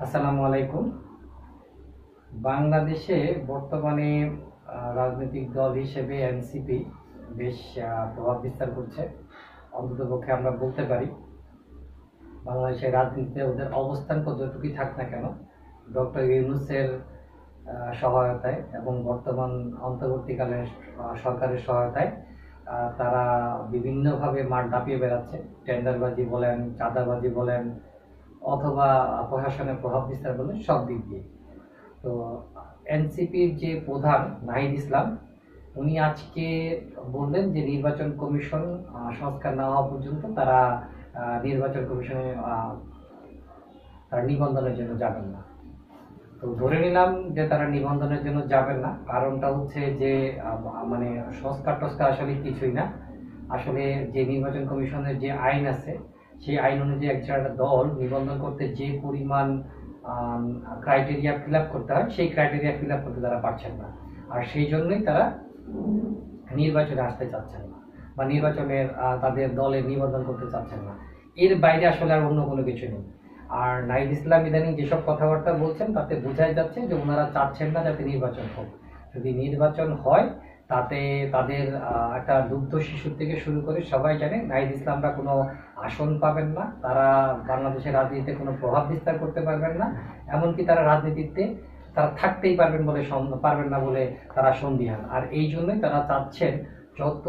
আসসালামু আলাইকুম। বাংলাদেশে বর্তমানে রাজনৈতিক দল হিসেবে এনসিপি বেশ প্রভাব বিস্তার করছে। অন্ততপক্ষে আমরা বলতে পারি বাংলাদেশের রাজনীতিতে ওদের অবস্থান কতটুকুই থাক না কেন, ডক্টর ইউনূসের সহায়তায় এবং বর্তমান অন্তর্বর্তীকালীন সরকারের সহায়তায় তারা বিভিন্নভাবে মাঠ দাপিয়ে বেড়াচ্ছে। টেন্ডারবাজি বলেন, চাঁদাবাজি বলেন, অথবা প্রশাসনের প্রভাব বিস্তার বলেন, সব দিক দিয়ে। তো এনসিপির যে প্রধান নাহিদ ইসলাম, উনি আজকে বললেন যে নির্বাচন কমিশন সংস্কার না হওয়া পর্যন্ত তারা নির্বাচন কমিশনে তারা নিবন্ধনের জন্য যাবেন না। তো ধরে নিলাম যে তারা নিবন্ধনের জন্য যাবেন না, কারণটা হচ্ছে যে মানে সংস্কার টস্কার আসলে কিছুই না। আসলে যে নির্বাচন কমিশনের যে আইন আছে, সেই আইন অনুযায়ী একটা দল নিবন্ধন করতে যে পরিমাণ ক্রাইটেরিয়া ফিল আপ করতে হয়, সেই ক্রাইটেরিয়া ফিল আপ করতে তারা পারছেন না। আর সেই জন্যই তারা নির্বাচনে আসতে চাচ্ছেন না, বা নির্বাচনের তাদের দলের নিবন্ধন করতে চাচ্ছেন না। এর বাইরে আসলে আর অন্য কোনো কিছু নেই। আর নাহিদ ইসলাম ইদানিং যেসব কথাবার্তা বলছেন, তাতে বোঝাই যাচ্ছে যে ওনারা চাচ্ছেন না যাতে নির্বাচন হোক। যদি নির্বাচন হয়, তাতে তাদের একটা দুগ্ধ শিশুর থেকে শুরু করে সবাই জানে নাহিদ ইসলামরা কোনো আসন পাবেন না, তারা বাংলাদেশের রাজনীতিতে কোনো প্রভাব বিস্তার করতে পারবেন না, এমনকি তারা রাজনীতিতে তারা থাকতেই পারবেন না বলে তারা সন্দিহান। আর এই জন্যই তারা চাচ্ছেন যত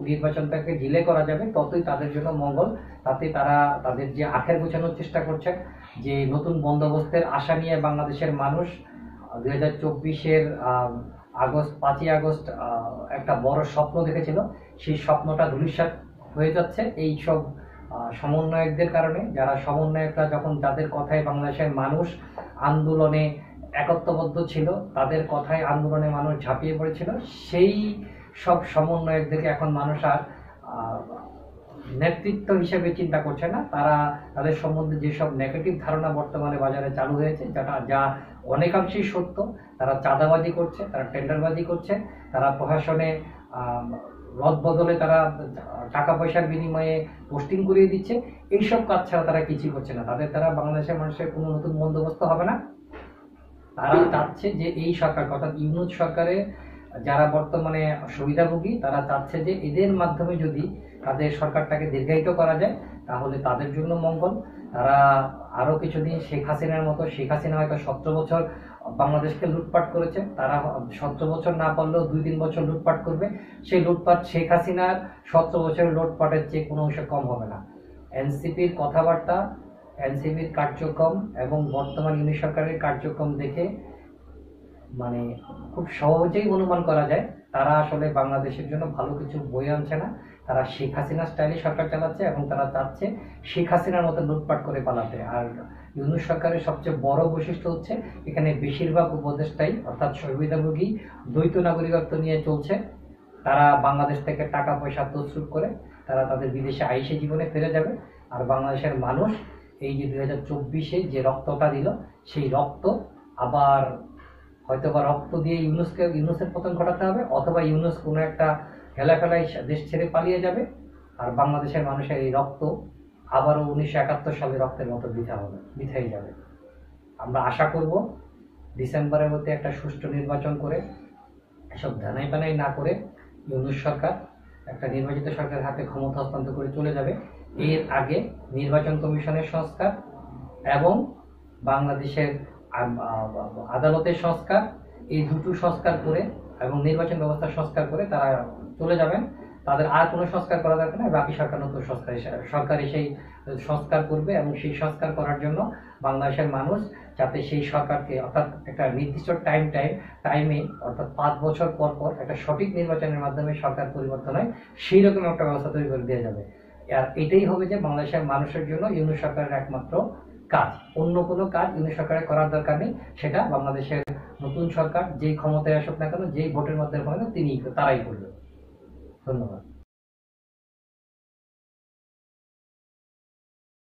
নির্বাচনটাকে ডিলে করা যাবে ততই তাদের জন্য মঙ্গল। তাতে তারা তাদের যে আখের গোছানোর চেষ্টা করছেন, যে নতুন বন্দোবস্তের আশা নিয়ে বাংলাদেশের মানুষ 2024-এর 5ই আগস্ট একটা বড় স্বপ্ন দেখেছিল, সেই স্বপ্নটা ধূলিসাৎ হয়ে যাচ্ছে এই সব সমন্বয়কদের কারণে। যারা সমন্বয়করা যখন যাদের কথায় বাংলাদেশের মানুষ আন্দোলনে একত্ববদ্ধ ছিল, তাদের কথায় আন্দোলনে মানুষ ঝাঁপিয়ে পড়েছিল, সেই সব সমন্বয়কদেরকে এখন মানুষ আর নেতৃত্ব হিসেবে চিন্তা করছে না। তারা তাদের সম্বন্ধে যেসব নেগেটিভ ধারণা বর্তমানে বাজারে চালু হয়েছে, যা অনেকাংশেই সত্য, তারা চাঁদাবাজি করছে, তারা টেন্ডারবাজি করছে, তারা প্রশাসনে রদবদলে তারা টাকা পয়সার বিনিময়ে পোস্টিং করিয়ে দিচ্ছে, এইসব কাজ ছাড়া তারা কিছুই করছে না। তাদের দ্বারা বাংলাদেশের মানুষের কোনো নতুন বন্দোবস্ত হবে না। তারা চাচ্ছে যে এই সরকার, অর্থাৎ ইউনূস সরকারের যারা বর্তমানে সুবিধাভোগী, তারা চাচ্ছে যে এদের মাধ্যমে যদি তাদের সরকারটাকে দীর্ঘায়িত করা যায় তাহলে তাদের জন্য মঙ্গল। তারা আরো কিছুদিন শেখ হাসিনার মতো, শেখ হাসিনা হয়তো 17 বছর বাংলাদেশকে লুটপাট করেছে, তারা 17 বছর না পারলেও 2-3 বছর লুটপাট করবে। সেই লুটপাট শেখ হাসিনার 17 বছরের লুটপাটের চেয়ে কোনো অংশে কম হবে না। এনসিপির কথাবার্তা, এনসিপির কার্যক্রম এবং বর্তমান ইউনূস সরকারের কার্যক্রম দেখে মানে খুব সহজেই অনুমান করা যায় তারা আসলে বাংলাদেশের জন্য ভালো কিছু বয়ে আনছে না। তারা শেখ হাসিনা স্টাইলে সরকার চালাচ্ছে এবং তারা চাচ্ছে শেখ হাসিনার মতো লুটপাট করে পালাতে। আর ইউনূস সরকারের সবচেয়ে বড় বৈশিষ্ট্য হচ্ছে এখানে বেশিরভাগ উপদেষ্টাই, অর্থাৎ সুবিধাভোগী, দ্বৈত নাগরিকত্ব নিয়ে চলছে। তারা বাংলাদেশ থেকে টাকা পয়সা তছরূপ করে তারা তাদের বিদেশে আইসে জীবনে ফিরে যাবে। আর বাংলাদেশের মানুষ এই যে 2024-এ যে রক্তটা দিল, সেই রক্ত আবার হয়তোবা রক্ত দিয়ে ইউনূসের পতন ঘটাতে হবে, অথবা ইউনূস কোনো একটা হেলাফেলায় দেশ ছেড়ে পালিয়ে যাবে। আর বাংলাদেশের মানুষের এই রক্ত আবারও 1971 সালে রক্তের মতো বৃথাই যাবে। আমরা আশা করব ডিসেম্বরের মধ্যে একটা সুষ্ঠু নির্বাচন করে, এসব ধানাই বানাই না করে ইউনূস সরকার একটা নির্বাচিত সরকারের হাতে ক্ষমতা হস্তান্তর করে চলে যাবে। এর আগে নির্বাচন কমিশনের সংস্কার এবং বাংলাদেশের আদালতের সংস্কার, এই দুটো সংস্কার করে এবং নির্বাচন ব্যবস্থা সংস্কার করে তারা চলে যাবেন। তাদের আর কোনো সংস্কার করা দরকার নেই, বাকি সরকার নতুন সরকার এসেই সংস্কার করবে। এবং সেই সংস্কার করার জন্য বাংলাদেশের মানুষ যাতে সেই সরকারকে, অর্থাৎ একটা নির্দিষ্ট টাইমে অর্থাৎ 5 বছর পর পর একটা সঠিক নির্বাচনের মাধ্যমে সরকার পরিবর্তন হয়, সেই রকম একটা ব্যবস্থা তৈরি করে দেওয়া যাবে। আর এটাই হবে যে বাংলাদেশের মানুষের জন্য ইউনূস সরকারের একমাত্র কাজ। অন্য কোনো কাজ ইউনূস সরকারের করার দরকার নেই। সেটা বাংলাদেশের নতুন সরকার যেই ক্ষমতায় আসুক না কেন, যেই ভোটের মাধ্যমে হয় না, তারাই করবে। ধন্যবাদ।